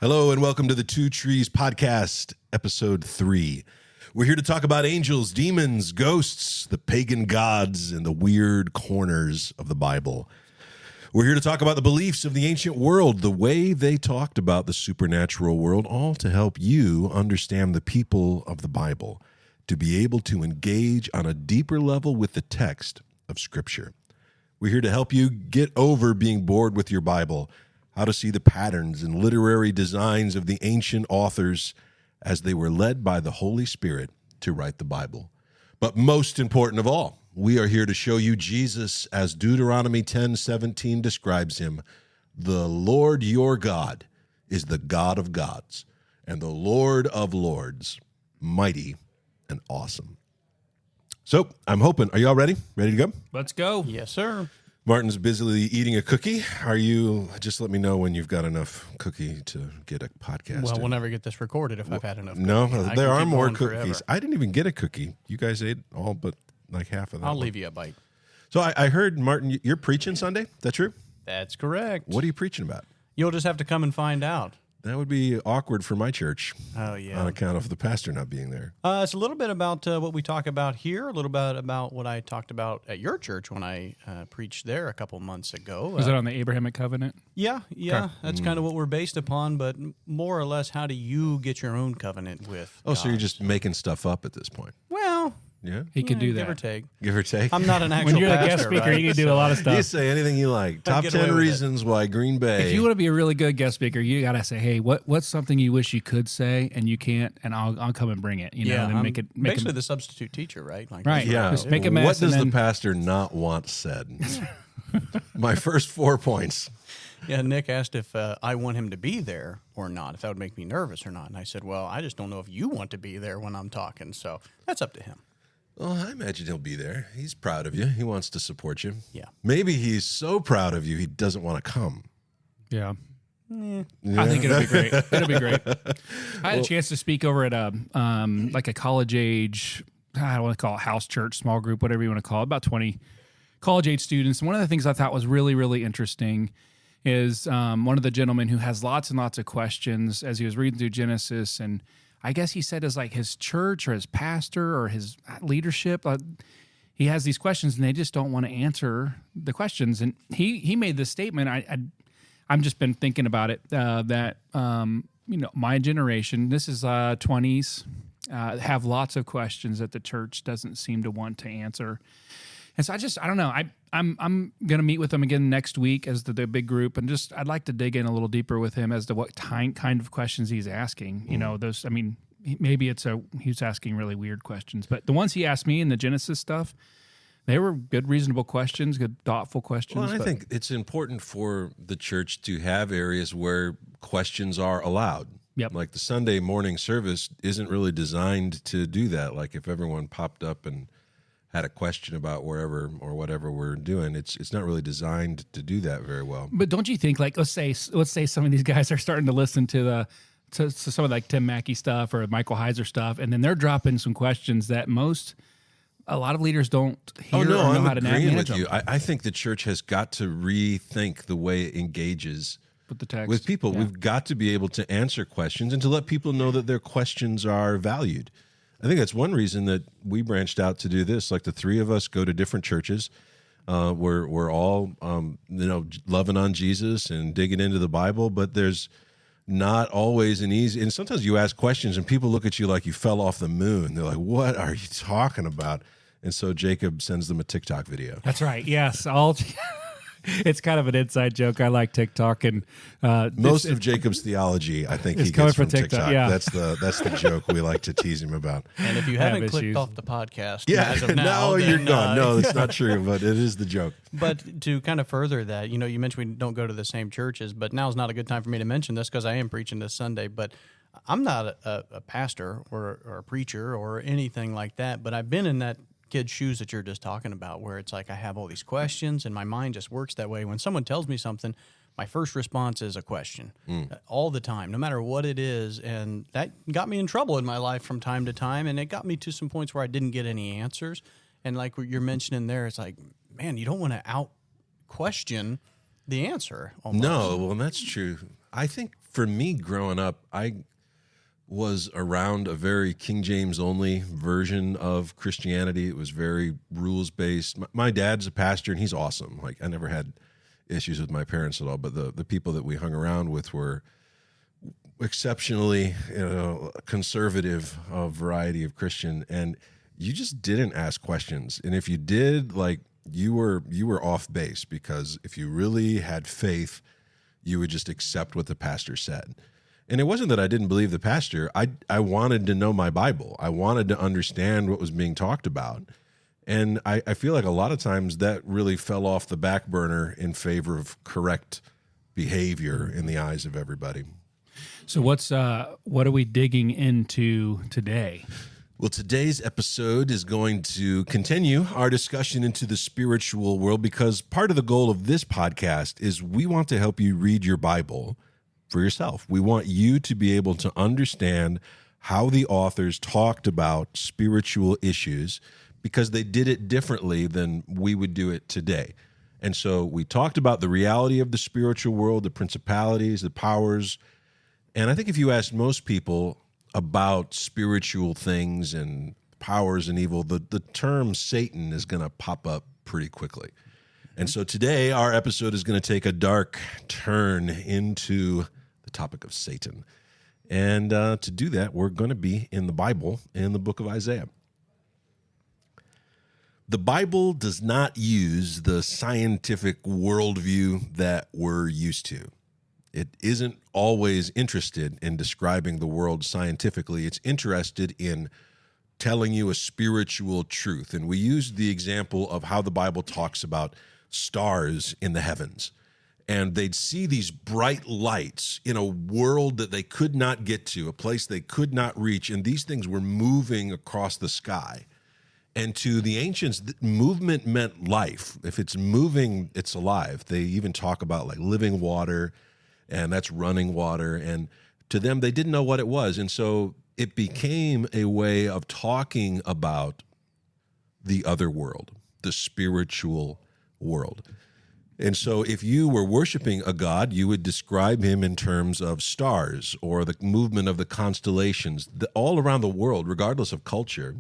Hello and welcome to the Two Trees Podcast, Episode 3. We're here to talk about angels, demons, ghosts, the pagan gods, and the weird corners of the Bible. We're here to talk about the beliefs of the ancient world, the way they talked about the supernatural world, all to help you understand the people of the Bible, to be able to engage on a deeper level with the text of Scripture. We're here to help you get over being bored with your Bible, how to see the patterns and literary designs of the ancient authors as they were led by the Holy Spirit to write the Bible. But most important of all, we are here to show you Jesus as Deuteronomy 10:17 describes him. The Lord your God is the God of gods and the Lord of lords, mighty and awesome. So I'm hoping, are you all ready? Ready to go? Let's go. Yes, sir. Martin's busily eating a cookie. Are you, just let me know when you've got enough cookie to get a podcast Well, in. we'll never get this recorded if I've had enough. No, cookie. there are keep more going cookies. forever. I didn't even get a cookie. You guys ate all but like half of that. I'll one. leave you a bite. So I heard, Martin, you're preaching Sunday? Is that true? That's correct. What are you preaching about? You'll just have to come and find out. That would be awkward for my church Oh, yeah. on account of the pastor not being there. It's a little bit about what we talk about here, a little bit about what I talked about at your church when I preached there a couple months ago. Was it on the Abrahamic covenant? Yeah. Okay. That's kind of what we're based upon, but more or less, how do you get your own covenant with Oh, so you're God? just making stuff up at this point? Well, Yeah? He could do give or that. take. Give or take? I'm not an actual When you're the pastor, guest speaker, right? you can do a lot of You stuff. say anything you like. Top get away 10 with it. reasons why Green Bay. If you want to be a really good guest speaker, you gotta say, "Hey, what's something you wish you could say and you can't?" And I'll come and bring it. You know, Yeah, and then I'm make basically it. the substitute teacher, right? Like Right. that's Yeah. what I Just do. make a mess What does and the then- pastor not want said? My first 4 points. Yeah, Nick asked if I want him to be there or not, if that would make me nervous or not. And I said, well, I just don't know if you want to be there when I'm talking. So that's up to him. Well, I imagine he'll be there. He's proud of you. He wants to support you. Yeah. Maybe he's so proud of you, he doesn't want to come. Yeah. Yeah. I think it'll be great. It'll be great. I had a chance to speak over at a like a college age, I don't want to call it house church, small group, whatever you want to call it, about 20 college age students. And one of the things I thought was really, really interesting is one of the gentlemen who has lots and lots of questions as he was reading through Genesis, and I guess he said as like his church or his pastor or his leadership, he has these questions and they just don't want to answer the questions. And he made this statement. I'm just been thinking about it that my generation, this is 20s, have lots of questions that the church doesn't seem to want to answer. And so I don't know. I'm going to meet with him again next week as the big group, and I'd like to dig in a little deeper with him as to what kind of questions he's asking. You know, those. I mean, maybe he's asking really weird questions, but the ones he asked me in the Genesis stuff, they were good, reasonable questions, good, thoughtful questions. Well, I think it's important for the church to have areas where questions are allowed. Yep. Like the Sunday morning service isn't really designed to do that. Like if everyone popped up and had a question about wherever or whatever we're doing, it's not really designed to do that very well. But don't you think, like, let's say some of these guys are starting to listen to some of like Tim Mackey stuff or Michael Heiser stuff, and then they're dropping some questions that a lot of leaders don't hear or know I'm how to agreeing manage with you. them I think the church has got to rethink the way it engages with the text. with people. Yeah. We've got to be able to answer questions and to let people know that their questions are valued. I think that's one reason that we branched out to do this. Like the three of us go to different churches. We're all loving on Jesus and digging into the Bible, but there's not always an easy. And sometimes you ask questions and people look at you like you fell off the moon. They're like, "What are you talking about?" And so Jacob sends them a TikTok video. That's right. Yes, it's kind of an inside joke. I like TikTok, and Most of Jacob's theology, I think, It's he coming gets from from TikTok, TikTok. yeah. That's the joke we like to tease him about. And if you have haven't clicked issues. off the podcast Yeah, as of now, no, you're then, gone. No, that's not true, but it is the joke. But to kind of further that, you mentioned we don't go to the same churches, but now's not a good time for me to mention this because I am preaching this Sunday. But I'm not a pastor or a preacher or anything like that, but I've been in that kid's shoes that you're just talking about, where it's like I have all these questions and my mind just works that way. When someone tells me something, my first response is a question all the time, no matter what it is. And that got me in trouble in my life from time to time. And it got me to some points where I didn't get any answers. And like what you're mentioning there, it's like, man, you don't want to out question the answer. Almost. No, well, that's true. I think for me growing up, I was around a very King James only version of Christianity. It was very rules based. My dad's a pastor and he's awesome. Like I never had issues with my parents at all, but the people that we hung around with were exceptionally, conservative, variety of Christian, and you just didn't ask questions. And if you did, like you were off base, because if you really had faith, you would just accept what the pastor said. And it wasn't that I didn't believe the pastor. I wanted to know my Bible. I wanted to understand what was being talked about. And I feel like a lot of times that really fell off the back burner in favor of correct behavior in the eyes of everybody. So what are we digging into today? Well, today's episode is going to continue our discussion into the spiritual world, because part of the goal of this podcast is we want to help you read your Bible for yourself. We want you to be able to understand how the authors talked about spiritual issues, because they did it differently than we would do it today. And so we talked about the reality of the spiritual world, the principalities, the powers. And I think if you ask most people about spiritual things and powers and evil, the term Satan is going to pop up pretty quickly. And so today our episode is going to take a dark turn into the topic of Satan. And to do that, we're going to be in the Bible, in the book of Isaiah. The Bible does not use the scientific worldview that we're used to. It isn't always interested in describing the world scientifically. It's interested in telling you a spiritual truth. And we use the example of how the Bible talks about stars in the heavens. And they'd see these bright lights in a world that they could not get to, a place they could not reach. And these things were moving across the sky. And to the ancients, movement meant life. If it's moving, it's alive. They even talk about like living water, and that's running water. And to them, they didn't know what it was. And so it became a way of talking about the other world, the spiritual world. And so if you were worshiping a god, you would describe him in terms of stars or the movement of the constellations. All around the world, regardless of culture,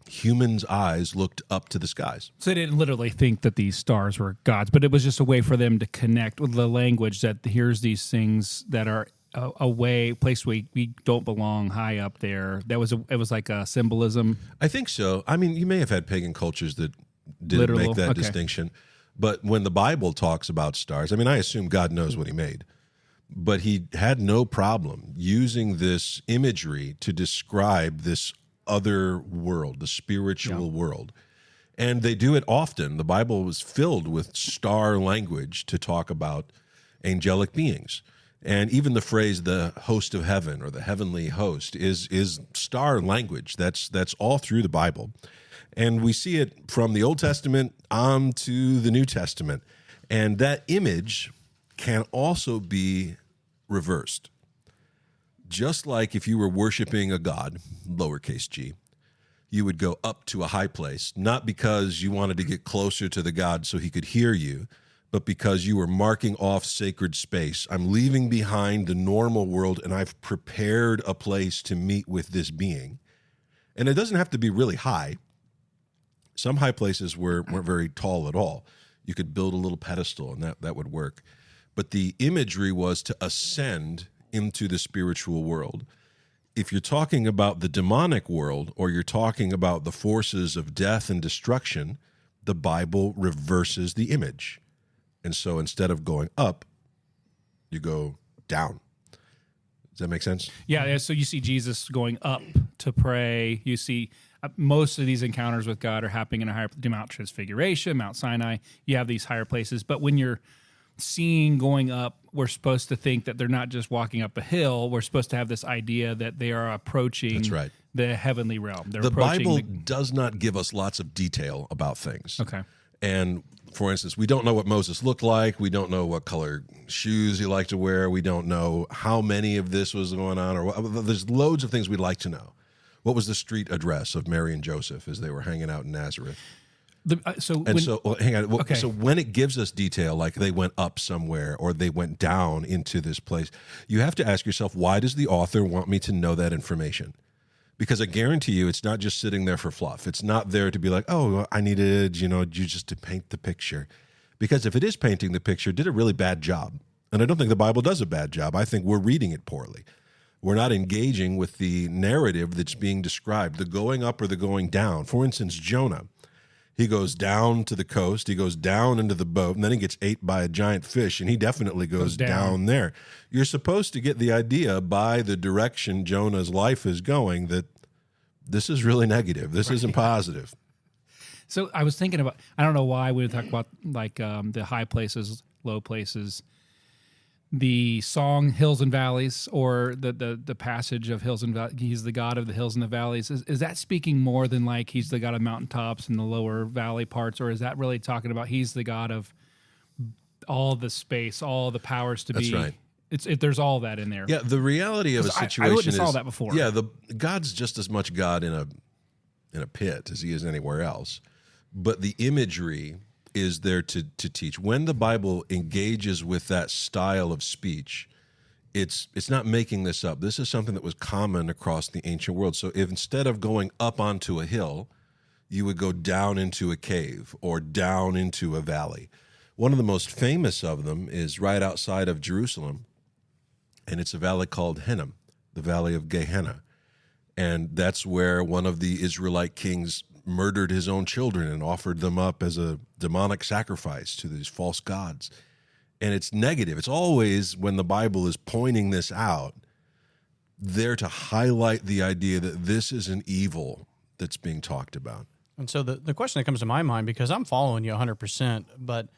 humans' eyes looked up to the skies. So they didn't literally think that these stars were gods, but it was just a way for them to connect with the language that here's these things that are a place we don't belong high up there. It was like a symbolism. I think so. I mean, you may have had pagan cultures that didn't make that distinction. But when the Bible talks about stars, I mean, I assume God knows what he made. But he had no problem using this imagery to describe this other world, the spiritual world. And they do it often. The Bible was filled with star language to talk about angelic beings. And even the phrase the host of heaven or the heavenly host is star language. That's all through the Bible. And we see it from the Old Testament on to the New Testament. And that image can also be reversed. Just like if you were worshiping a god, lowercase g, you would go up to a high place, not because you wanted to get closer to the god so he could hear you, but because you were marking off sacred space. I'm leaving behind the normal world, and I've prepared a place to meet with this being. And it doesn't have to be really high. Some high places weren't very tall at all. You could build a little pedestal, and that would work. But the imagery was to ascend into the spiritual world. If you're talking about the demonic world, or you're talking about the forces of death and destruction, the Bible reverses the image. And so instead of going up, you go down. Does that make sense? Yeah, so you see Jesus going up to pray. You see most of these encounters with God are happening in a higher Mount Transfiguration, Mount Sinai. You have these higher places. But when you're seeing going up, we're supposed to think that they're not just walking up a hill. We're supposed to have this idea that they are approaching the heavenly realm. The Bible does not give us lots of detail about things. Okay. And for instance, we don't know what Moses looked like. We don't know what color shoes he liked to wear. We don't know how many of this was going on. There's loads of things we'd like to know. What was the street address of Mary and Joseph as they were hanging out in Nazareth? Hang on. Okay. So when it gives us detail, like they went up somewhere or they went down into this place, you have to ask yourself, why does the author want me to know that information? Because I guarantee you, it's not just sitting there for fluff. It's not there to be like, oh, I needed, you just to paint the picture. Because if it is painting the picture, it did a really bad job. And I don't think the Bible does a bad job. I think we're reading it poorly. We're not engaging with the narrative that's being described, the going up or the going down. For instance, Jonah. He goes down to the coast, he goes down into the boat, and then he gets ate by a giant fish, and he definitely goes down there. You're supposed to get the idea by the direction Jonah's life is going that this is really negative. This isn't positive. So I was thinking about, I don't know why we would talk about like the high places, low places, the song Hills and Valleys, or the passage of Hills and Valleys. He's the God of the hills and the valleys. Is that speaking more than like he's the God of mountaintops and the lower valley parts, or is that really talking about he's the God of all the space, all the powers to be? That's right. There's all that in there. Yeah, the reality of a situation I witnessed all that before. Yeah, God's just as much God in a pit as he is anywhere else. But the imagery is there to teach. When the Bible engages with that style of speech, it's not making this up. This is something that was common across the ancient world. So if instead of going up onto a hill, you would go down into a cave or down into a valley. One of the most famous of them is right outside of Jerusalem, and it's a valley called Hinnom, the Valley of Gehenna. And that's where one of the Israelite kings murdered his own children and offered them up as a demonic sacrifice to these false gods. And it's negative. It's always, when the Bible is pointing this out, there to highlight the idea that this is an evil that's being talked about. And so the question that comes to my mind, because I'm following you 100%, but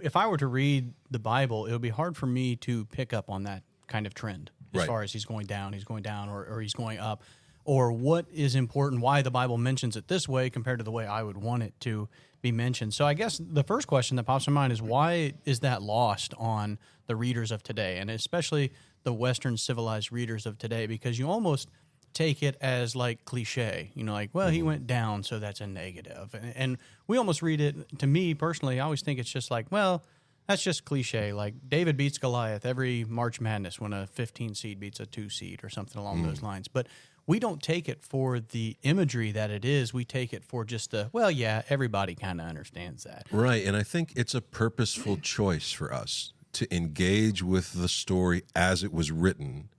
if I were to read the Bible, it would be hard for me to pick up on that kind of trend as far as he's going down, or he's going up, or what is important, why the Bible mentions it this way compared to the way I would want it to be mentioned. So I guess the first question that pops in mind is, why is that lost on the readers of today, and especially the Western civilized readers of today? Because you almost take it as like cliche, like, well, he went down, so that's a negative. And we almost read it, to me personally, I always think it's just like, well, that's just cliche. Like David beats Goliath every March Madness when a 15 seed beats a 2 seed or something along those lines. But we don't take it for the imagery that it is. We take it for just well, yeah, everybody kind of understands that. Right. And I think it's a purposeful choice for us to engage with the story as it was written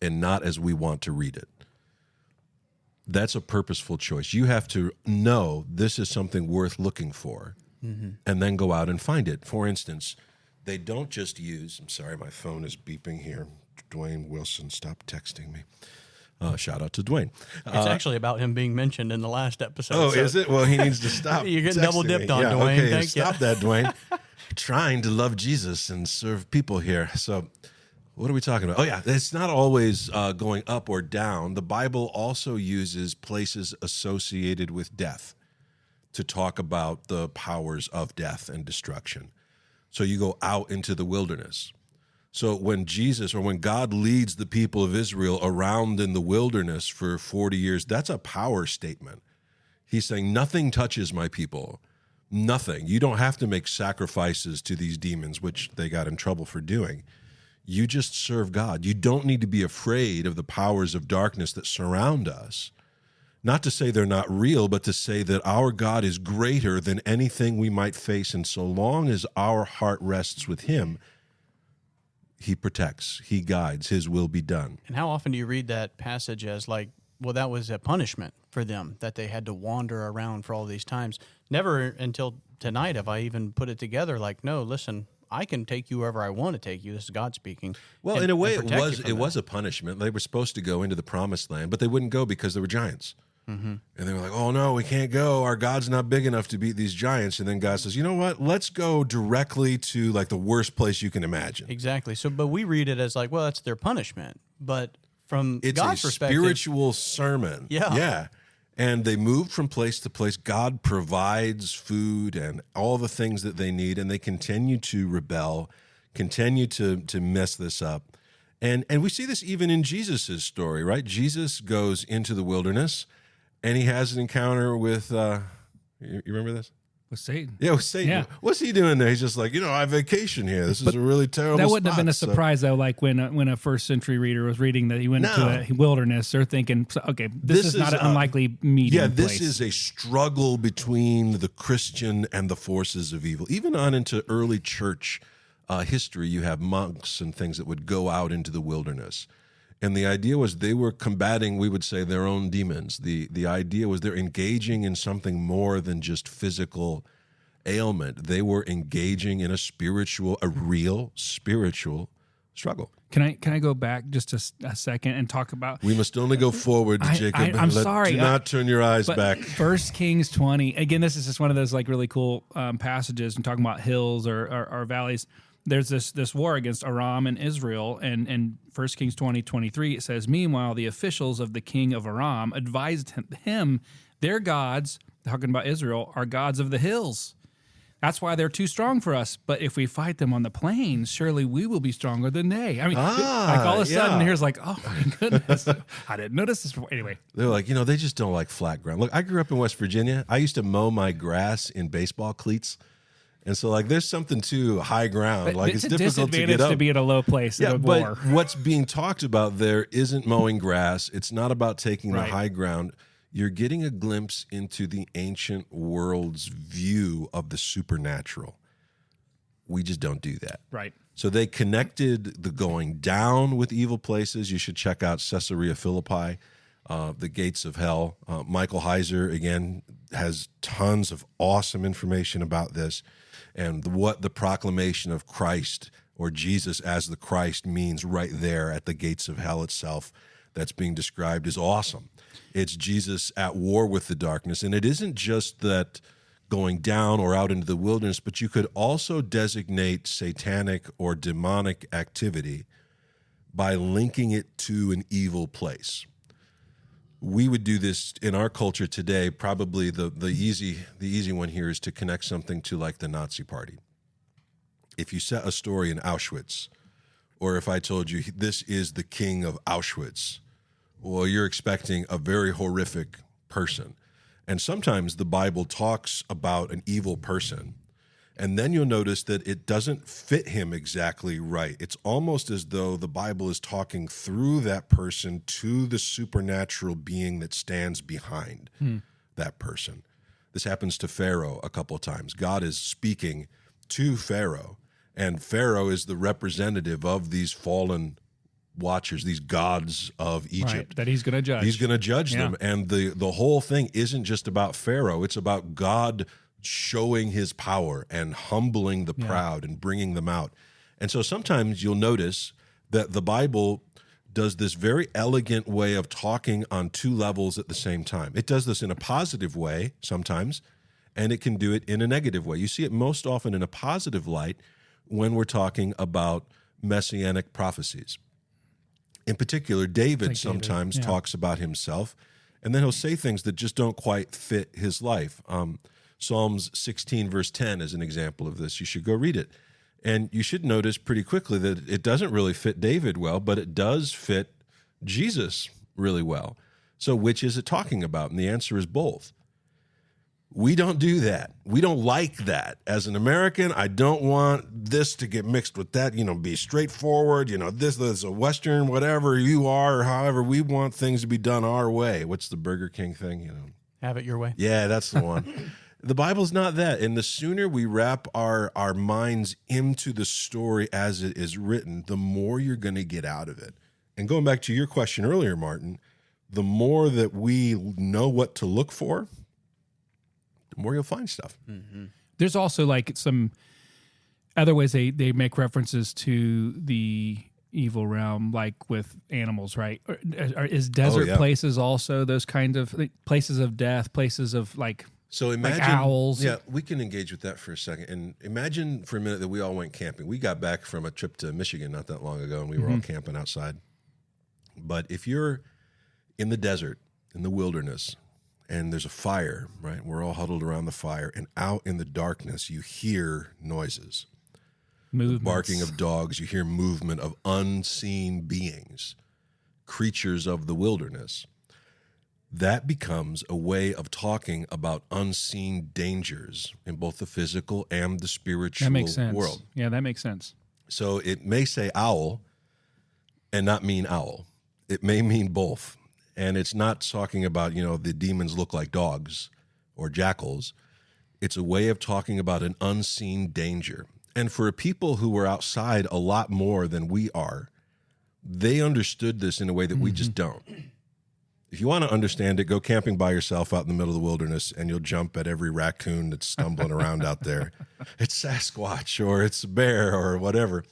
and not as we want to read it. That's a purposeful choice. You have to know this is something worth looking for, and then go out and find it. For instance, they don't just use, I'm sorry, my phone is beeping here. Dwayne Wilson, stop texting me. Shout out to Dwayne. It's actually about him being mentioned in the last episode. Oh, is it? Well, he needs to stop. You're getting double dipped on, yeah, Dwayne. Okay, Thank stop you. that, Dwayne. Trying to love Jesus and serve people here. So what are we talking about? Oh, yeah, it's not always going up or down. The Bible also uses places associated with death to talk about the powers of death and destruction. So you go out into the wilderness. So when Jesus, or when God leads the people of Israel around in the wilderness for 40 years, that's a power statement. He's saying, nothing touches my people. Nothing. You don't have to make sacrifices to these demons, which they got in trouble for doing. You just serve God. You don't need to be afraid of the powers of darkness that surround us. Not to say they're not real, but to say that our God is greater than anything we might face. And so long as our heart rests with him, he protects, he guides, his will be done. And how often do you read that passage as like, well, that was a punishment for them, that they had to wander around for all these times? Never until tonight have I even put it together like, no, listen, I can take you wherever I want to take you. This is God speaking. Well, in a way, it was a punishment. They were supposed to go into the promised land, but they wouldn't go because there were giants. And they were like, oh, no, we can't go. Our God's not big enough to beat these giants. And then God says, you know what? Let's go directly to like the worst place you can imagine. Exactly. So, but we read it as like, well, that's their punishment. But from It's God's a perspective, spiritual sermon. Yeah. Yeah. And they moved from place to place. God provides food and all the things that they need, and they continue to rebel, continue to mess this up. And we see this even in Jesus' story, right? Jesus goes into the wilderness, and he has an encounter with, you remember this? With Satan. Yeah, with Satan. Yeah. What's he doing there? He's just like, I vacation here. This is a really terrible That wouldn't have been a spot, so- surprise, though, like when a first century reader was reading that he went No. to a wilderness. They're thinking, okay, this is not an unlikely meeting Yeah, this place. is a struggle between the Christian and the forces of evil. Even on into early church history, you have monks and things that would go out into the wilderness. And the idea was they were combating, we would say, their own demons. The idea was they're engaging in something more than just physical ailment. They were engaging in a real spiritual struggle. Can I go back just a second and talk about? We must only go forward, Jacob. I'm sorry. Do not turn your eyes back. First Kings 20. Again, this is just one of those like really cool passages and talking about hills or valleys. There's this war against Aram and Israel, and 1 Kings 20:23 it says, meanwhile, the officials of the king of Aram advised him their gods, talking about Israel, are gods of the hills. That's why they're too strong for us. But if we fight them on the plains, surely we will be stronger than they. I mean, like all of a sudden, here's like, oh my goodness, I didn't notice this before. Anyway, they're like, they just don't like flat ground. Look, I grew up in West Virginia. I used to mow my grass in baseball cleats. And so, like, there's something to high ground. Like, it's a difficult to disadvantage get up. to be at a low place Yeah, in a but war. what's being talked about there isn't mowing grass. It's not about taking the Right. high ground. You're getting a glimpse into the ancient world's view of the supernatural. We just don't do that. Right. So they connected the going down with evil places. You should check out Caesarea Philippi, the gates of hell. Michael Heiser, again, has tons of awesome information about this and what the proclamation of Christ or Jesus as the Christ means right there at the gates of hell itself that's being described is awesome. It's Jesus at war with the darkness. And it isn't just that going down or out into the wilderness, but you could also designate satanic or demonic activity by linking it to an evil place. We would do this in our culture today. Probably the easy one here is to connect something to like the Nazi Party. If you set a story in Auschwitz, or if I told you this is the king of Auschwitz, well, you're expecting a very horrific person. And sometimes the Bible talks about an evil person, and then you'll notice that it doesn't fit him exactly right. It's almost as though the Bible is talking through that person to the supernatural being that stands behind that person. This happens to Pharaoh a couple of times. God is speaking to Pharaoh, and Pharaoh is the representative of these fallen watchers, these gods of Egypt. Right, that he's going to judge. He's going to judge them. And the whole thing isn't just about Pharaoh. It's about God showing his power and humbling the proud and bringing them out. And so sometimes you'll notice that the Bible does this very elegant way of talking on two levels at the same time. It does this in a positive way sometimes, and it can do it in a negative way. You see it most often in a positive light when we're talking about messianic prophecies. In particular, David sometimes talks about himself, and then he'll say things that just don't quite fit his life. Psalms 16, verse 10 is an example of this. You should go read it. And you should notice pretty quickly that it doesn't really fit David well, but it does fit Jesus really well. So which is it talking about? And the answer is both. We don't do that. We don't like that. As an American, I don't want this to get mixed with that, be straightforward, this is a Western, whatever you are, or however we want things to be done our way. What's the Burger King thing, Have it your way. Yeah, that's the one. The Bible's not that. And the sooner we wrap our minds into the story as it is written, the more you're going to get out of it. And going back to your question earlier, Martin, the more that we know what to look for, the more you'll find stuff. Mm-hmm. There's also like some other ways they make references to the evil realm, like with animals, right? Is desert places also those kinds of places of death, places of So imagine like owls. Yeah, we can engage with that for a second. And imagine for a minute that we all went camping. We got back from a trip to Michigan not that long ago, and we were all camping outside. But if you're in the desert, in the wilderness, and there's a fire, right? We're all huddled around the fire, and out in the darkness, you hear noises. Movements. Barking of dogs, you hear movement of unseen beings, creatures of the wilderness. that becomes a way of talking about unseen dangers in both the physical and the spiritual That makes sense. world. Yeah, that makes sense. So it may say owl and not mean owl. It may mean both. And it's not talking about, the demons look like dogs or jackals. It's a way of talking about an unseen danger. And for people who were outside a lot more than we are, they understood this in a way that we just don't. If you want to understand it, go camping by yourself out in the middle of the wilderness, and you'll jump at every raccoon that's stumbling around out there. It's Sasquatch, or it's a bear, or whatever.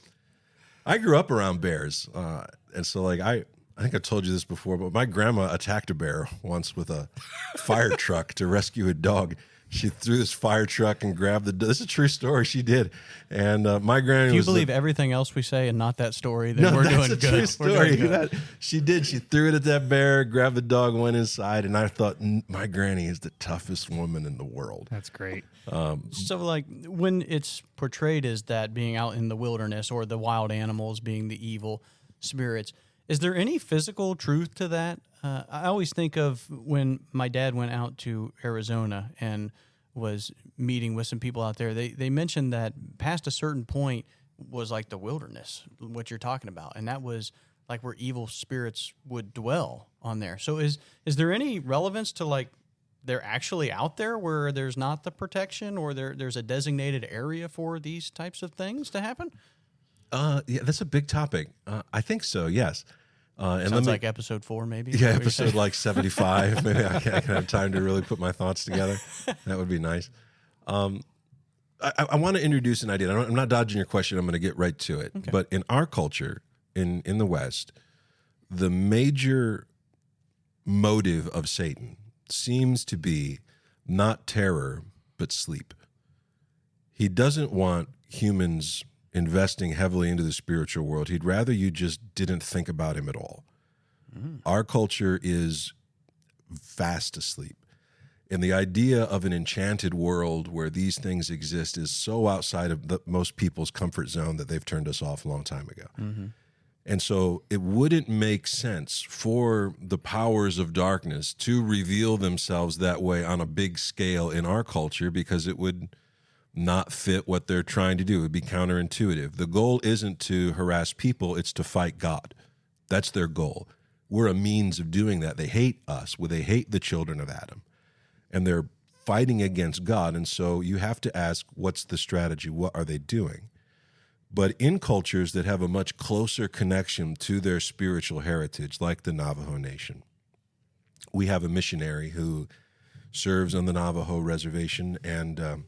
I grew up around bears, and so I think I told you this before, but my grandma attacked a bear once with a fire truck to rescue a dog. She threw this fire truck and grabbed the. This is a true story. She did, and my granny. Do you was believe everything else we say and not that story? Then No, we're that's doing a good. true story. We're doing good. She did. She threw it at that bear, grabbed the dog, went inside, and I thought, my granny is the toughest woman in the world. That's great. So, when it's portrayed as that being out in the wilderness or the wild animals being the evil spirits, is there any physical truth to that? I always think of when my dad went out to Arizona and was meeting with some people out there. They mentioned that past a certain point was like the wilderness, what you're talking about, and that was like where evil spirits would dwell on there. So is there any relevance to they're actually out there where there's not the protection, or there's a designated area for these types of things to happen? Yeah, that's a big topic. I think so. Yes. And Sounds like episode 4, maybe. Yeah, episode 75. Maybe I can have time to really put my thoughts together. That would be nice. I want to introduce an idea. I'm not dodging your question. I'm going to get right to it. Okay. But in our culture, in the West, the major motive of Satan seems to be not terror, but sleep. He doesn't want humans investing heavily into the spiritual world. He'd rather you just didn't think about him at all. Our culture is fast asleep. And the idea of an enchanted world where these things exist is so outside of most people's comfort zone that they've turned us off a long time ago. Mm-hmm. And so it wouldn't make sense for the powers of darkness to reveal themselves that way on a big scale in our culture, because it would not fit what they're trying to do. It would be counterintuitive. The goal isn't to harass people, it's to fight God. That's their goal. We're a means of doing that. They hate us. Well, they hate the children of Adam, and they're fighting against God. And so you have to ask, what's the strategy? What are they doing? But in cultures that have a much closer connection to their spiritual heritage, like the Navajo Nation, we have a missionary who serves on the Navajo reservation, and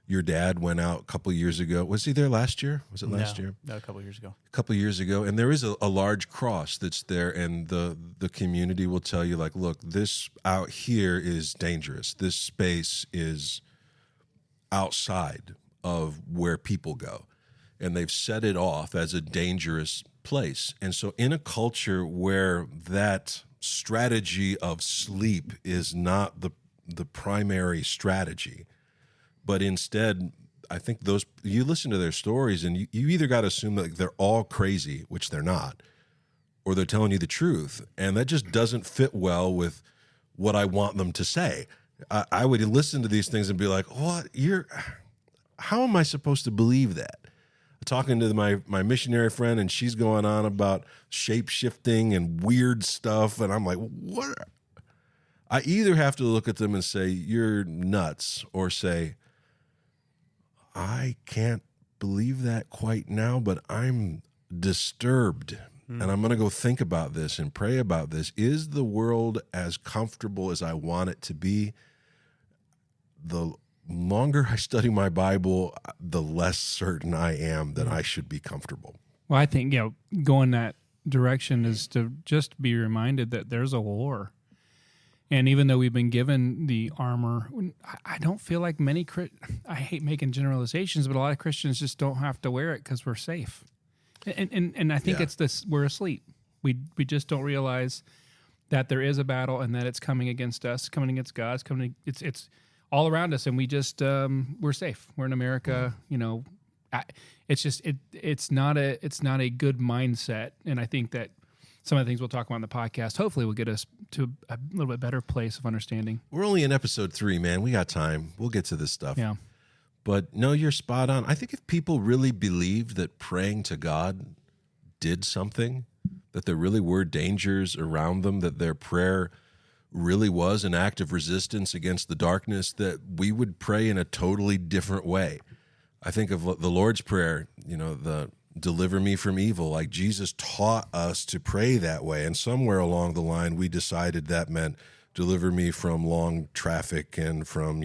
your dad went out a couple of years ago. Was he there last year? Was it last year? No, a couple of years ago. A couple of years ago. And there is a large cross that's there, and the community will tell you, look, this out here is dangerous. This space is outside of where people go. And they've set it off as a dangerous place. And so in a culture where that strategy of sleep is not the primary strategy, but instead, I think you listen to their stories, and you either got to assume that they're all crazy, which they're not, or they're telling you the truth. And that just doesn't fit well with what I want them to say. I would listen to these things and be like, what? How am I supposed to believe that? Talking to my missionary friend, and she's going on about shape-shifting and weird stuff, and I'm like, what? I either have to look at them and say, you're nuts, or say, I can't believe that quite now, but I'm disturbed, and I'm going to go think about this and pray about this. Is the world as comfortable as I want it to be? The longer I study my Bible, the less certain I am that I should be comfortable. Well, I think, going that direction is to just be reminded that there's a war. And even though we've been given the armor, I don't feel like I hate making generalizations, but a lot of Christians just don't have to wear it because we're safe. And I think it's this: we're asleep. We just don't realize that there is a battle and that it's coming against us, coming against God. It's all around us, and we just we're safe. We're in America. It's just it's not a good mindset, and I think that some of the things we'll talk about in the podcast hopefully will get us to a little bit better place of understanding. We're only in episode 3, man. We got time. We'll get to this stuff. Yeah. But no, you're spot on. I think if people really believed that praying to God did something, that there really were dangers around them, that their prayer really was an act of resistance against the darkness, that we would pray in a totally different way. I think of the Lord's Prayer, the deliver me from evil. Like Jesus taught us to pray that way. And somewhere along the line, we decided that meant deliver me from long traffic and from,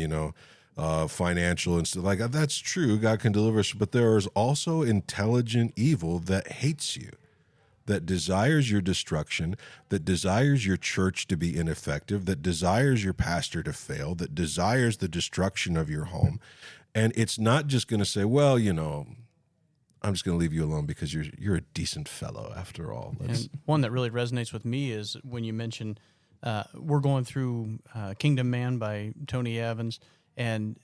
financial and stuff. Like, that's true. God can deliver us. But there is also intelligent evil that hates you, that desires your destruction, that desires your church to be ineffective, that desires your pastor to fail, that desires the destruction of your home. And it's not just going to say, well, I'm just going to leave you alone because you're a decent fellow after all. And one that really resonates with me is when you mentioned we're going through Kingdom Man by Tony Evans. And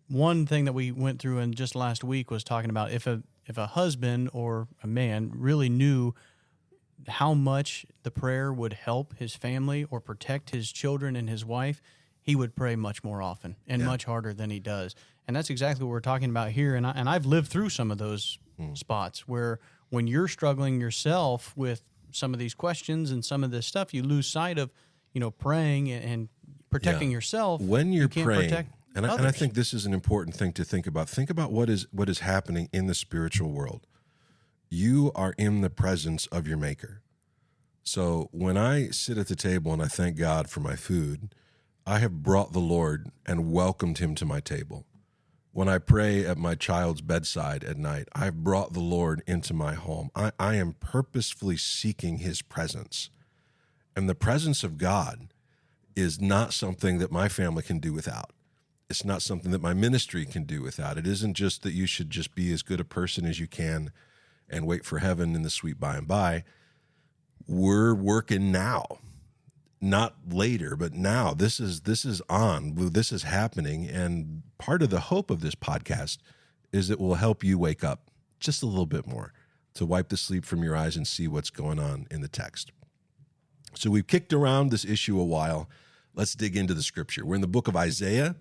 one thing that we went through in just last week was talking about if a husband or a man really knew how much the prayer would help his family or protect his children and his wife, he would pray much more often and much harder than he does. And that's exactly what we're talking about here. And I've lived through some of those spots where when you're struggling yourself with some of these questions and some of this stuff, you lose sight of, praying and protecting yourself. When you're praying, and I others. think this is an important thing to think about. Think about what is happening in the spiritual world. You are in the presence of your Maker. So when I sit at the table and I thank God for my food, I have brought the Lord and welcomed him to my table. When I pray at my child's bedside at night, I've brought the Lord into my home. I am purposefully seeking his presence. And the presence of God is not something that my family can do without. It's not something that my ministry can do without. It isn't just that you should just be as good a person as you can and wait for heaven in the sweet by and by. We're working now, not later, but now. This is on. This is happening. And part of the hope of this podcast is it will help you wake up just a little bit more, to wipe the sleep from your eyes and see what's going on in the text. So we've kicked around this issue a while. Let's dig into the scripture. We're in the book of Isaiah.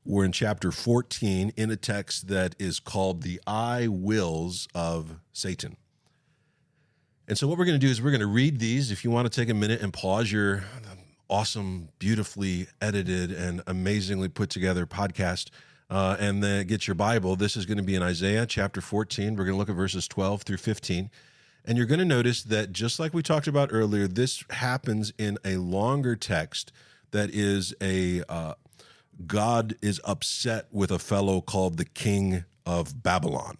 We're in chapter 14 in a text that is called the I wills of Satan. And so what we're going to do is we're going to read these. If you want to take a minute and pause your awesome, beautifully edited, and amazingly put together podcast and then get your Bible, this is going to be in Isaiah chapter 14. We're going to look at verses 12 through 15. And you're going to notice that just like we talked about earlier, this happens in a longer text that is God is upset with a fellow called the king of Babylon.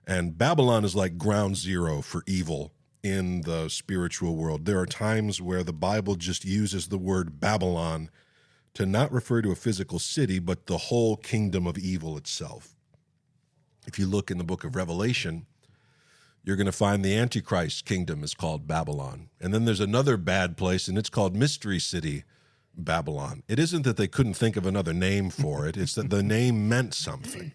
And Babylon is like ground zero for evil in the spiritual world. There are times where the Bible just uses the word Babylon to not refer to a physical city, but the whole kingdom of evil itself. If you look in the book of Revelation, you're going to find the Antichrist kingdom is called Babylon. And then there's another bad place, and it's called Mystery City Babylon. It isn't that they couldn't think of another name for it. It's that the name meant something.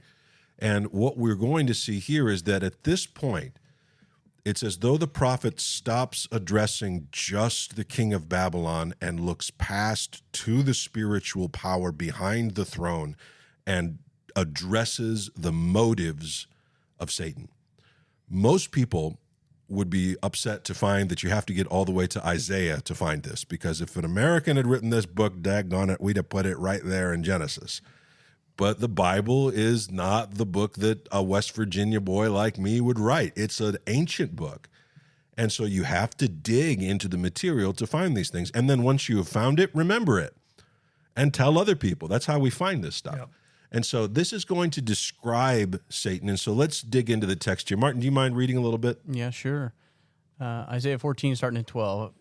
And what we're going to see here is that at this point, it's as though the prophet stops addressing just the king of Babylon and looks past to the spiritual power behind the throne and addresses the motives of Satan. Most people would be upset to find that you have to get all the way to Isaiah to find this, because if an American had written this book, daggone it, we'd have put it right there in Genesis. But the Bible is not the book that a West Virginia boy like me would write. It's an ancient book. And so you have to dig into the material to find these things. And then once you have found it, remember it and tell other people. That's how we find this stuff. Yep. And so this is going to describe Satan. And so let's dig into the text here. Martin, do you mind reading a little bit? Yeah, sure. Isaiah 14, starting at 12.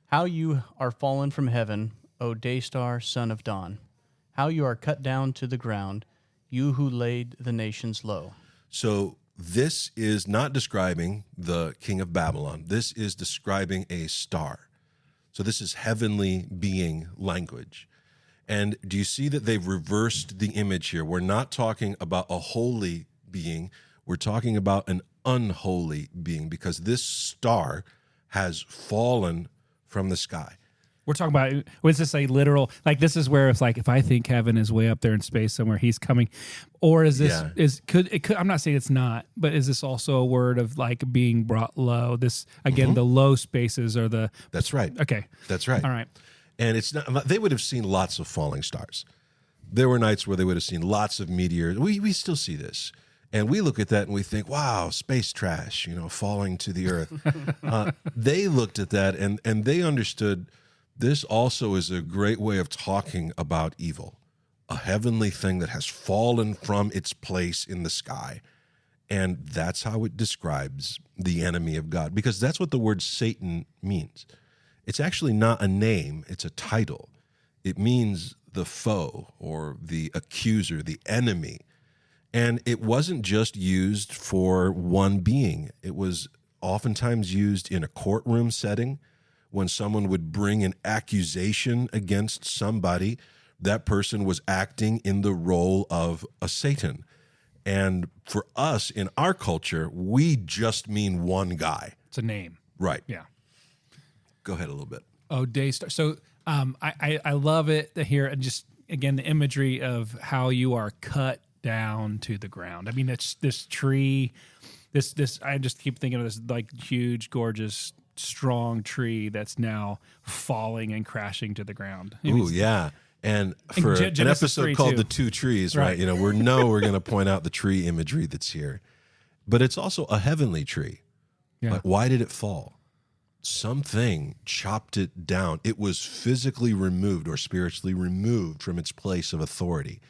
How you are fallen from heaven, O day star, son of dawn. How you are cut down to the ground, you who laid the nations low. So this is not describing the king of Babylon. This is describing a star. So this is heavenly being language. And do you see that they've reversed the image here? We're not talking about a holy being. We're talking about an unholy being, because this star has fallen from the sky. We're talking about, was this a literal, like this is where it's like, if I think heaven is way up there in space somewhere, he's coming, or is this, I'm not saying it's not, but is this also a word of like being brought low? This, again, the low spaces are the. That's right. Okay. That's right. All right. And it's not, they would have seen lots of falling stars. There were nights where they would have seen lots of meteors. We still see this. And we look at that and we think, wow, space trash, falling to the earth. They looked at that and they understood this also is a great way of talking about evil, a heavenly thing that has fallen from its place in the sky. And that's how it describes the enemy of God, because that's what the word Satan means. It's actually not a name, it's a title. It means the foe or the accuser, the enemy. And it wasn't just used for one being. It was oftentimes used in a courtroom setting. When someone would bring an accusation against somebody, that person was acting in the role of a Satan. And for us, in our culture, we just mean one guy. It's a name. Right. Yeah. Go ahead a little bit. Oh, Daystar. So I love it to hear just, again, the imagery of how you are cut down to the ground. I mean, it's this tree, this I just keep thinking of this like huge, gorgeous, strong tree that's now falling and crashing to the ground. Ooh, yeah. And for an episode called The Two Trees, right? We're going to point out the tree imagery that's here. But it's also a heavenly tree. Yeah. Like, why did it fall? Something chopped it down. It was physically removed or spiritually removed from its place of authority.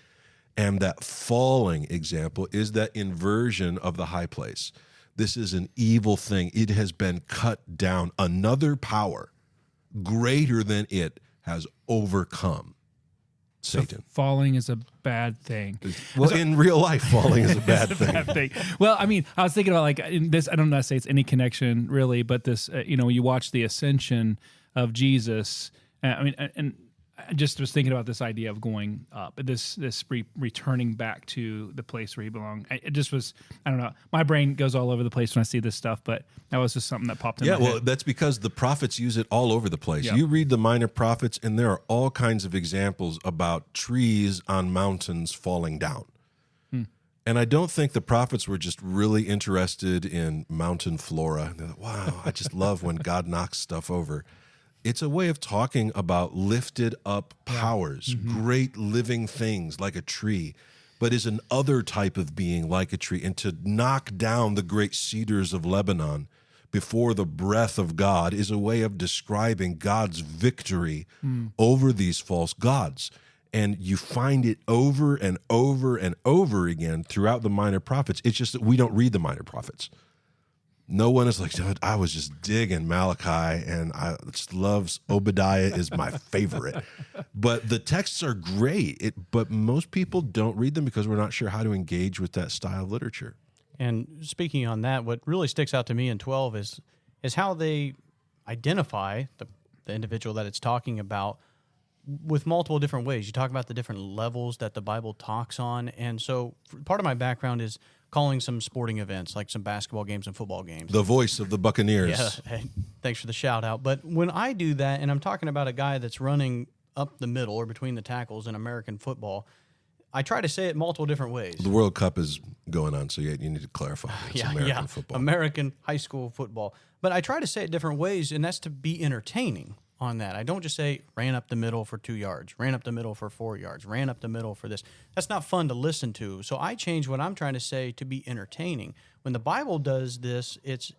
And that falling example is that inversion of the high place. This is an evil thing. It has been cut down. Another power greater than it has overcome Satan. So falling is a bad thing. Well, in real life, falling is a bad thing. Well, I mean, I was thinking about like in this, I don't know how to say it's any connection really, but this, you watch the ascension of Jesus. And I just was thinking about this idea of going up, this returning back to the place where he belonged. It just was, I don't know. My brain goes all over the place when I see this stuff, but that was just something that popped in my head. Well, that's because the prophets use it all over the place. Yeah. You read the minor prophets, and there are all kinds of examples about trees on mountains falling down. And I don't think the prophets were just really interested in mountain flora. They're like, wow, I just love when God knocks stuff over. It's a way of talking about lifted up powers, great living things like a tree, but is an other type of being like a tree. And to knock down the great cedars of Lebanon before the breath of God is a way of describing God's victory over these false gods. And you find it over and over and over again throughout the minor prophets. It's just that we don't read the minor prophets. No one is like, I was just digging Malachi, and I just love Obadiah is my favorite. But the texts are great, but most people don't read them because we're not sure how to engage with that style of literature. And speaking on that, what really sticks out to me in 12 is how they identify the individual that it's talking about with multiple different ways. You talk about the different levels that the Bible talks on. And so part of my background is calling some sporting events, like some basketball games and football games. The voice of the Buccaneers. Yeah, hey, thanks for the shout out. But when I do that, and I'm talking about a guy that's running up the middle or between the tackles in American football, I try to say it multiple different ways. The World Cup is going on, so you need to clarify. It's American football. American high school football. But I try to say it different ways, and that's to be entertaining on that. I don't just say ran up the middle for 2 yards, ran up the middle for 4 yards, ran up the middle for this. That's not fun to listen to. So I change what I'm trying to say to be entertaining. When the Bible does this, it's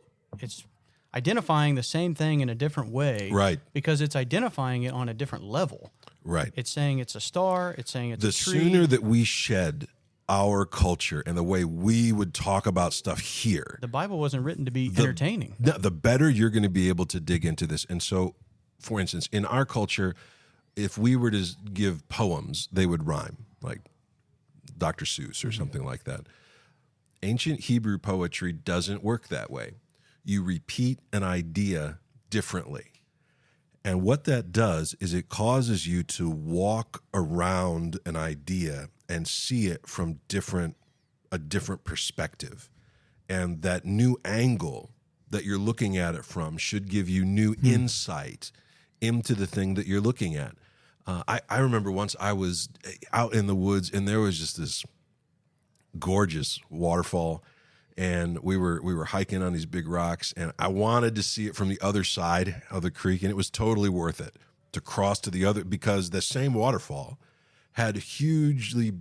identifying the same thing in a different way. Right. Because it's identifying it on a different level. Right. It's saying it's a star, it's saying it's a tree. The sooner that we shed our culture and the way we would talk about stuff here. The Bible wasn't written to be entertaining. The better you're going to be able to dig into this. And so, for instance, in our culture, if we were to give poems, they would rhyme, like Dr. Seuss or something like that. Ancient Hebrew poetry doesn't work that way. You repeat an idea differently. And what that does is it causes you to walk around an idea and see it from a different perspective. And that new angle that you're looking at it from should give you new insight into the thing that you're looking at. I remember once I was out in the woods and there was just this gorgeous waterfall, and we were hiking on these big rocks, and I wanted to see it from the other side of the creek, and it was totally worth it to cross to the other, because the same waterfall had hugely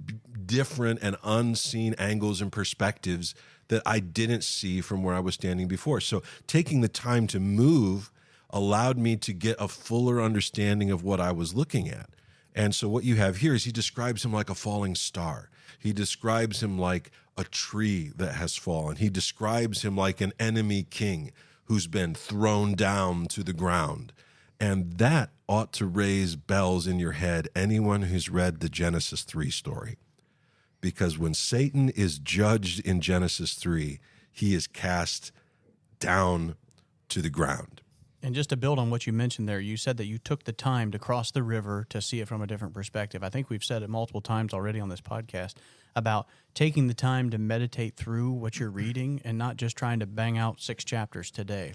different and unseen angles and perspectives that I didn't see from where I was standing before. So taking the time to move allowed me to get a fuller understanding of what I was looking at. And so what you have here is he describes him like a falling star. He describes him like a tree that has fallen. He describes him like an enemy king who's been thrown down to the ground. And that ought to raise bells in your head, anyone who's read the Genesis 3 story. Because when Satan is judged in Genesis 3, he is cast down to the ground. And just to build on what you mentioned there, you said that you took the time to cross the river to see it from a different perspective. I think we've said it multiple times already on this podcast about taking the time to meditate through what you're reading and not just trying to bang out 6 chapters today.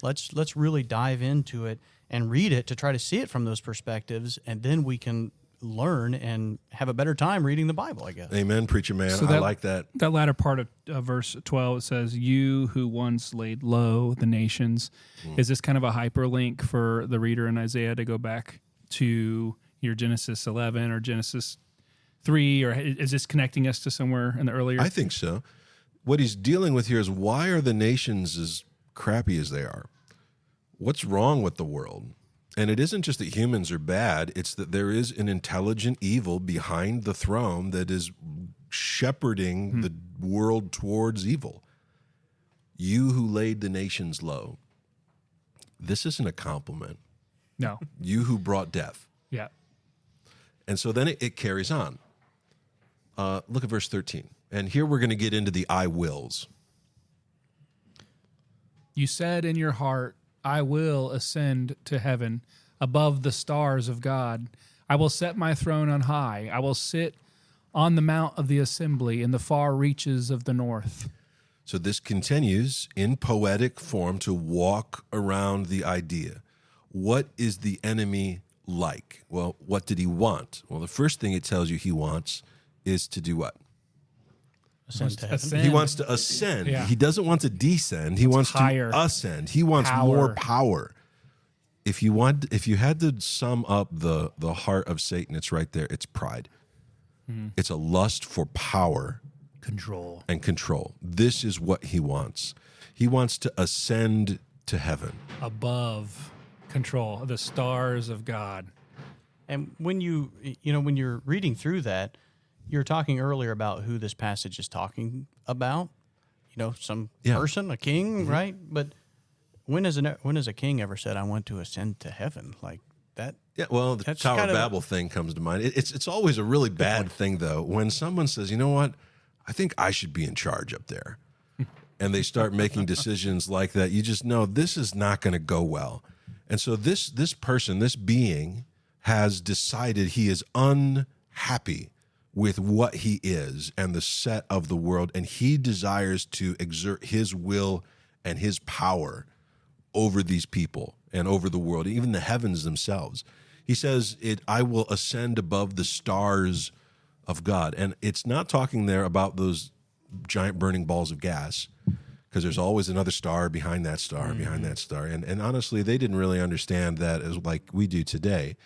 Let's really dive into it and read it to try to see it from those perspectives, and then we can learn and have a better time reading the Bible, I guess. Amen, preacher man. So I like that. That latter part of verse 12, it says, "You who once laid low the nations." Is this kind of a hyperlink for the reader in Isaiah to go back to your Genesis 11 or Genesis 3, or is this connecting us to somewhere in the earlier? I think so. What he's dealing with here is, why are the nations as crappy as they are? What's wrong with the world? And it isn't just that humans are bad, it's that there is an intelligent evil behind the throne that is shepherding the world towards evil. You who laid the nations low. This isn't a compliment. No. You who brought death. Yeah. And so then it carries on. Look at verse 13. And here we're going to get into the I wills. You said in your heart, I will ascend to heaven above the stars of God. I will set my throne on high. I will sit on the mount of the assembly in the far reaches of the north. So this continues in poetic form to walk around the idea. What is the enemy like? Well, what did he want? Well, the first thing it tells you he wants is to do what? Ascend to heaven. Ascend. He wants to ascend. Yeah. He doesn't want to descend. He wants higher. to ascend. He wants more power. If you had to sum up the heart of Satan, it's right there. It's pride. It's a lust for power, Control. and control. This is what he wants. He wants to ascend to heaven. Above control, the stars of God. And when when you're reading through that, you're talking earlier about who this passage is talking about. Some person, a king, right? But when has a king ever said, "I want to ascend to heaven"? Like that? Yeah, well, the Tower of Babel thing comes to mind. It's always a really bad thing, though, when someone says, "You know what? I think I should be in charge up there," and they start making decisions like that. You just know this is not going to go well. And so this person, this being, has decided he is unhappy with what he is and the set of the world, and he desires to exert his will and his power over these people and over the world, even the heavens themselves. He says, I will ascend above the stars of God. And it's not talking there about those giant burning balls of gas, because there's always another star behind that star, behind that star. And honestly, they didn't really understand that as like we do today.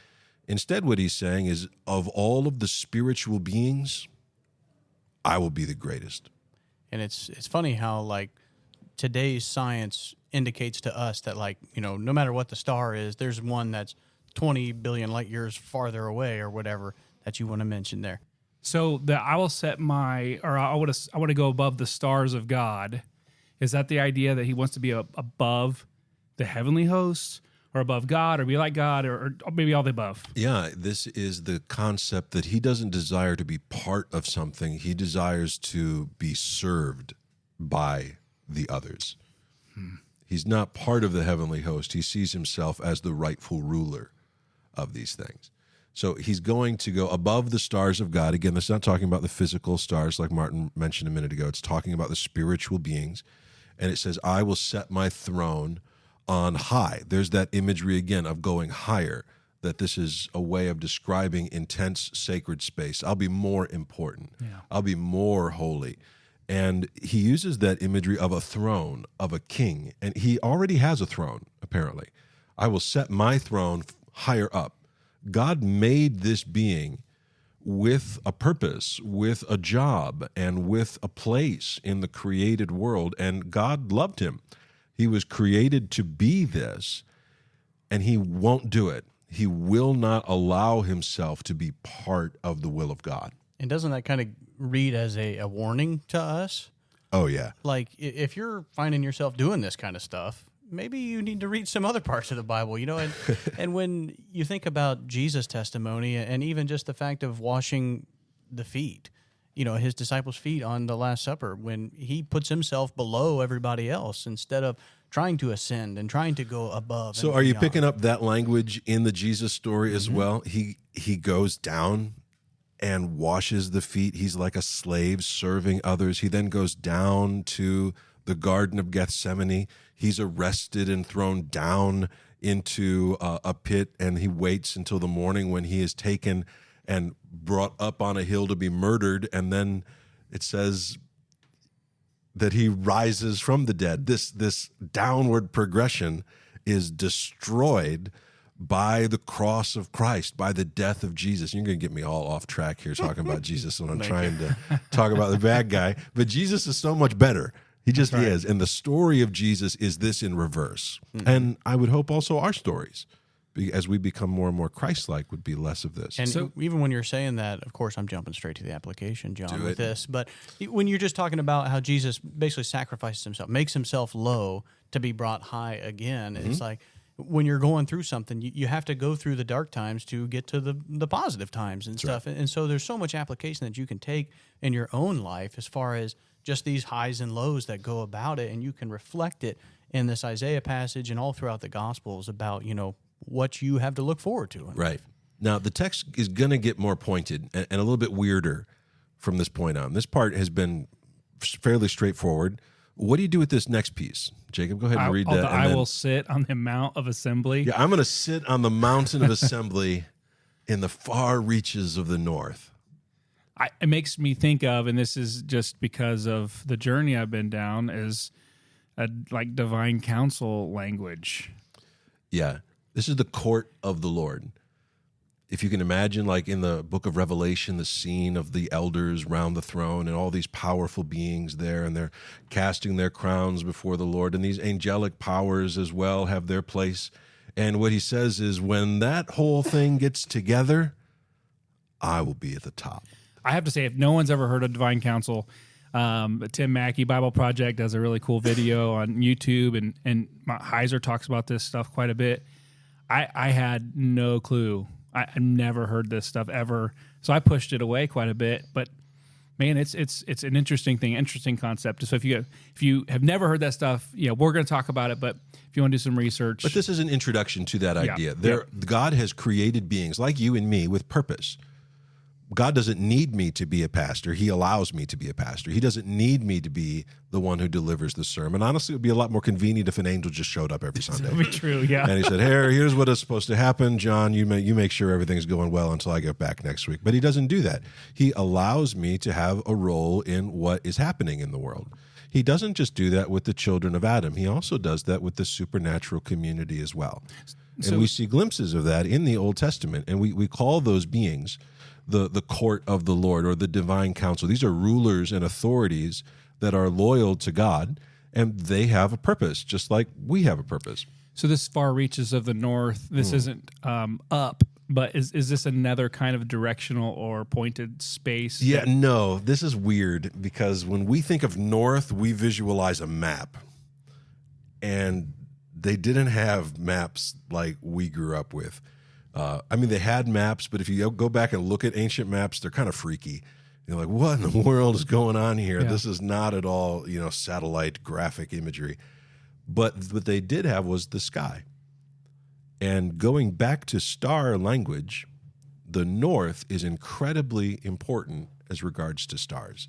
Instead, what he's saying is, of all of the spiritual beings, I will be the greatest. And it's funny how, like, today's science indicates to us that, like, no matter what the star is, there's one that's 20 billion light years farther away or whatever that you want to mention there. So I will set I want to go above the stars of God. Is that the idea that he wants to be above the heavenly hosts, or above God, or be like God, or maybe all the above? Yeah, this is the concept that he doesn't desire to be part of something. He desires to be served by the others. He's not part of the heavenly host. He sees himself as the rightful ruler of these things. So he's going to go above the stars of God. Again, that's not talking about the physical stars like Martin mentioned a minute ago. It's talking about the spiritual beings. and it says, I will set my throne on high. There's that imagery again of going higher, that this is a way of describing intense sacred space. I'll be more important. Yeah. I'll be more holy. And he uses that imagery of a throne, of a king. And he already has a throne, apparently. I will set my throne higher up. God made this being with a purpose, with a job, and with a place in the created world. And God loved him. He was created to be this, and he won't do it. He will not allow himself to be part of the will of God. And doesn't that kind of read as a warning to us? Oh, yeah. Like, if you're finding yourself doing this kind of stuff, maybe you need to read some other parts of the Bible, and, and when you think about Jesus' testimony and even just the fact of washing the feet, his disciples' feet on the Last Supper, when he puts himself below everybody else instead of trying to ascend and trying to go above. So are you picking up that language in the Jesus story as well? He goes down and washes the feet. He's like a slave serving others. He then goes down to the Garden of Gethsemane. He's arrested and thrown down into a pit, and he waits until the morning when he is taken and brought up on a hill to be murdered. And then it says that he rises from the dead. This downward progression is destroyed by the cross of Christ, by the death of Jesus. You're going to get me all off track here talking about Jesus when I'm trying to talk about the bad guy. But Jesus is so much better. He just is. And the story of Jesus is this in reverse. Mm-hmm. And I would hope also our stories, as we become more and more Christ-like, would be less of this. And so, even when you're saying that, of course, I'm jumping straight to the application, John, with this. But when you're just talking about how Jesus basically sacrifices himself, makes himself low to be brought high again, it's like, when you're going through something, you have to go through the dark times to get to the positive times and stuff. Right. And so there's so much application that you can take in your own life as far as just these highs and lows that go about it, and you can reflect it in this Isaiah passage and all throughout the Gospels about, what you have to look forward to. Right. Now, the text is going to get more pointed and a little bit weirder from this point on. This part has been fairly straightforward. What do you do with this next piece? Jacob, go ahead and read that. I will sit on the Mount of Assembly. Yeah, I'm going to sit on the mountain of assembly in the far reaches of the north. It makes me think of, and this is just because of the journey I've been down, is like divine council language. Yeah, this is the court of the Lord. If you can imagine, like in the book of Revelation, the scene of the elders round the throne and all these powerful beings there, and they're casting their crowns before the Lord, and these angelic powers as well have their place. And what he says is, when that whole thing gets together, I will be at the top. I have to say, if no one's ever heard of Divine Council, Tim Mackey Bible Project does a really cool video on YouTube, and Heiser talks about this stuff quite a bit. I had no clue. I've never heard this stuff ever, so I pushed it away quite a bit. But man, it's an interesting thing, interesting concept. So if you have never heard that stuff, we're going to talk about it. But if you want to do some research, but this is an introduction to that idea. Yeah. God has created beings like you and me with purpose. God doesn't need me to be a pastor. He allows me to be a pastor. He doesn't need me to be the one who delivers the sermon. Honestly, it would be a lot more convenient if an angel just showed up every Sunday. That would be true, yeah. And he said, here's what is supposed to happen. John, you make sure everything's going well until I get back next week. But he doesn't do that. He allows me to have a role in what is happening in the world. He doesn't just do that with the children of Adam. He also does that with the supernatural community as well. And we see glimpses of that in the Old Testament. And we call those beings the court of the Lord, or the divine council. These are rulers and authorities that are loyal to God, and they have a purpose, just like we have a purpose. So this far reaches of the north, this isn't up, but is this another kind of directional or pointed space? Yeah, no, this is weird, because when we think of north, we visualize a map. And they didn't have maps like we grew up with. They had maps, but if you go back and look at ancient maps, they're kind of freaky. You're like, what in the world is going on here? Yeah. This is not at all, satellite graphic imagery. But what they did have was the sky. And going back to star language, the north is incredibly important as regards to stars.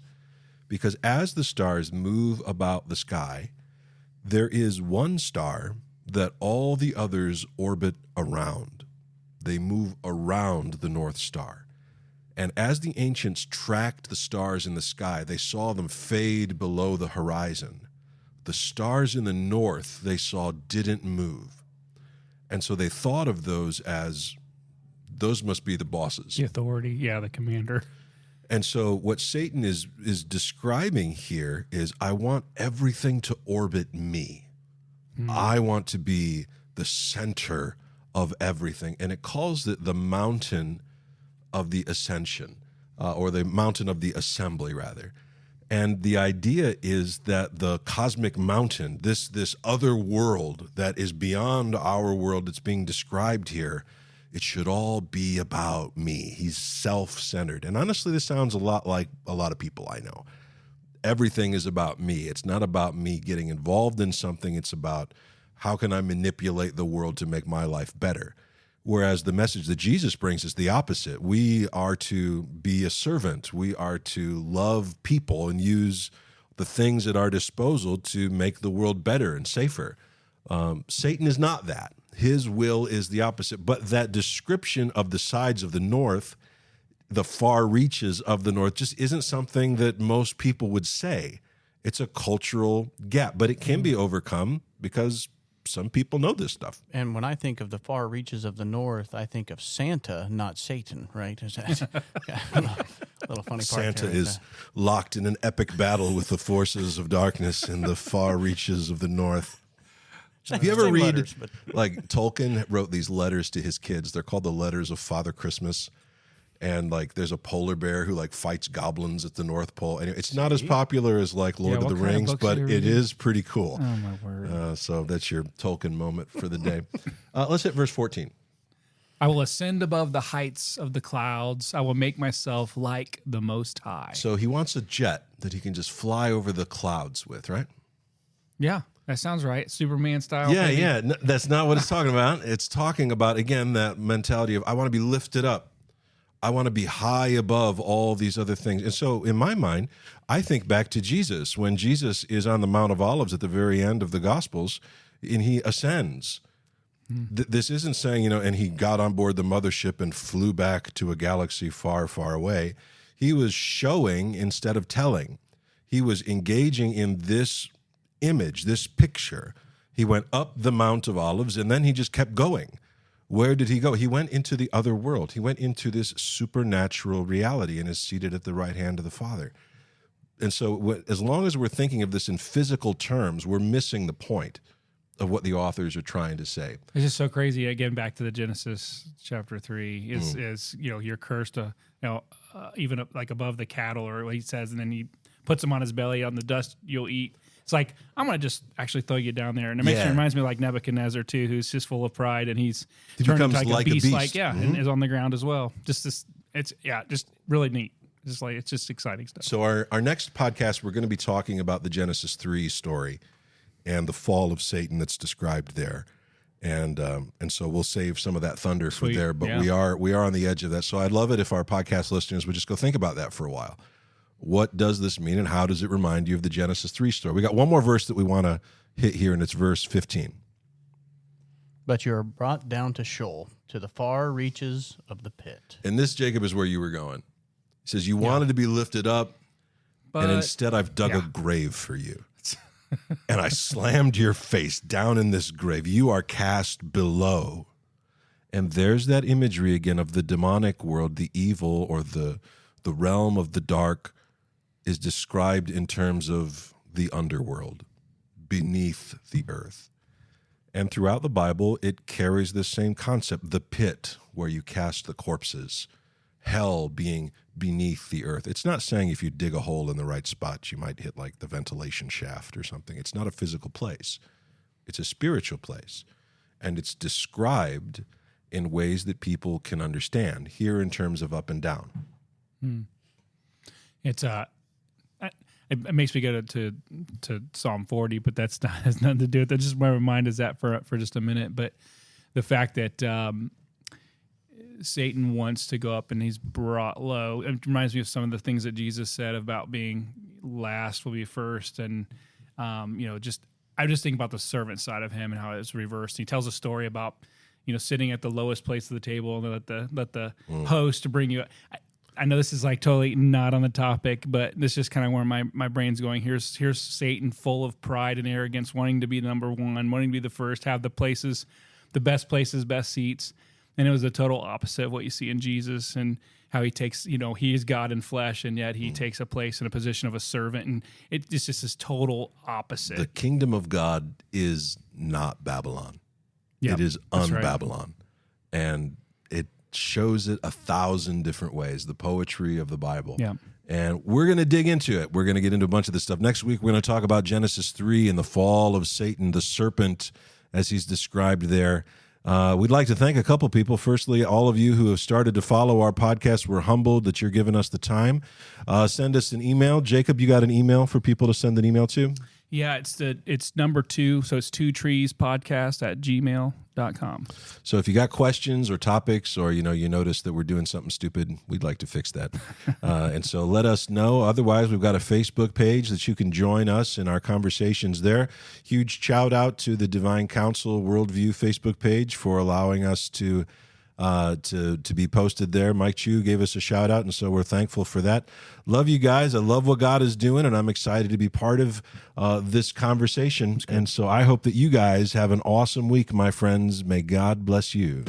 Because as the stars move about the sky, There is one star that all the others orbit around. They move around the North Star. And as the ancients tracked the stars in the sky, they saw them fade below the horizon. The stars in the north they saw didn't move. And so they thought of those as, those must be the bosses. The authority, the commander. And so what Satan is describing here is, I want everything to orbit me. I want to be the center of everything. And it calls it the mountain of the ascension, or the mountain of the assembly, rather. And the idea is that the cosmic mountain, this other world that is beyond our world that's being described here, it should all be about me. He's self-centered. And honestly, this sounds a lot like a lot of people I know. Everything is about me. It's not about me getting involved in something. It's about, how can I manipulate the world to make my life better? Whereas the message that Jesus brings is the opposite. We are to be a servant. We are to love people and use the things at our disposal to make the world better and safer. Satan is not that. His will is the opposite. But that description of the sides of the north, the far reaches of the north, just isn't something that most people would say. It's a cultural gap, but it can be overcome because some people know this stuff. And when I think of the far reaches of the north, I think of Santa, not Satan, right? Is that a little funny part? Santa there, is locked in an epic battle with the forces of darkness in the far reaches of the north. Have you ever Same read, letters, but- like, Tolkien wrote these letters to his kids. They're called the Letters of Father Christmas. And, like, there's a polar bear who, like, fights goblins at the North Pole. Anyway, it's not as popular as, like, Lord of the what kind of Rings, books but are you it reading? is pretty cool. Oh, my word. So that's your Tolkien moment for the day. Let's hit verse 14. I will ascend above the heights of the clouds. I will make myself like the Most High. So he wants a jet that he can just fly over the clouds with, right? Yeah, that sounds right. Superman style. Yeah, maybe. yeah. No, that's not what it's talking about. It's talking about, again, that mentality of, I want to be lifted up. I want to be high above all these other things. And so in my mind, I think back to Jesus, when Jesus is on the Mount of Olives at the very end of the Gospels, and he ascends. This isn't saying, and he got on board the mothership and flew back to a galaxy far, far away. He was showing instead of telling. He was engaging in this image, this picture. He went up the Mount of Olives, and then he just kept going. Where did he go? He went into the other world. He went into this supernatural reality and is seated at the right hand of the Father. And so as long as we're thinking of this in physical terms, we're missing the point of what the authors are trying to say. It's just so crazy. Again, back to the Genesis chapter 3 is you're cursed to, even up, like above the cattle, or what he says, and then he puts him on his belly, on the dust you'll eat. It's like, I'm going to just actually throw you down there. And it makes me reminds me of like Nebuchadnezzar too, who's just full of pride, and he turned into like a beast. And is on the ground as well. Just this, just really neat. It's just exciting stuff. So our next podcast, we're going to be talking about the Genesis 3 story and the fall of Satan that's described there. And so we'll save some of that thunder for there, but we are on the edge of that. So I'd love it if our podcast listeners would just go think about that for a while. What does this mean, and how does it remind you of the Genesis 3 story? We got one more verse that we want to hit here, and it's verse 15. But you are brought down to Sheol, to the far reaches of the pit. And this, Jacob, is where you were going. He says, you wanted to be lifted up, and instead I've dug a grave for you. And I slammed your face down in this grave. You are cast below. And there's that imagery again of the demonic world, the evil, or the realm of the dark is described in terms of the underworld, beneath the earth. And throughout the Bible, it carries this same concept, the pit where you cast the corpses, hell being beneath the earth. It's not saying if you dig a hole in the right spot, you might hit like the ventilation shaft or something. It's not a physical place. It's a spiritual place. And it's described in ways that people can understand, here in terms of up and down. It's it makes me go to Psalm 40, but that's not has nothing to do with it. Just my mind is that for just a minute. But the fact that Satan wants to go up and he's brought low, it reminds me of some of the things that Jesus said about being last will be first, and I just think about the servant side of him and how it's reversed. He tells a story about, sitting at the lowest place of the table and let the host bring you. I know this is like totally not on the topic, but this is just kind of where my brain's going. Here's Satan full of pride and arrogance, wanting to be number one, wanting to be the first, have the best places, best seats. And it was the total opposite of what you see in Jesus and how he takes, he is God in flesh, and yet he takes a place in a position of a servant. And it's just this total opposite. The kingdom of God is not Babylon. Yep, it is that's right. un-Babylon. And it shows it 1,000 different ways, the poetry of the Bible. Yeah. And we're going to dig into it. We're going to get into a bunch of this stuff. Next week, we're going to talk about Genesis 3 and the fall of Satan, the serpent, as he's described there. We'd like to thank a couple people. Firstly, all of you who have started to follow our podcast. We're humbled that you're giving us the time. Send us an email. Jacob, you got an email for people to send an email to? Yeah, it's number 2, so it's 2treespodcast@gmail.com. So if you got questions or topics, or you notice that we're doing something stupid, we'd like to fix that. And so let us know. Otherwise, we've got a Facebook page that you can join us in our conversations there. Huge shout out to the Divine Counsel Worldview Facebook page for allowing us to be posted there. Mike Chu gave us a shout out, and so we're thankful for that. Love you guys. I love what God is doing, and I'm excited to be part of this conversation. And so I hope that you guys have an awesome week, my friends. May God bless you.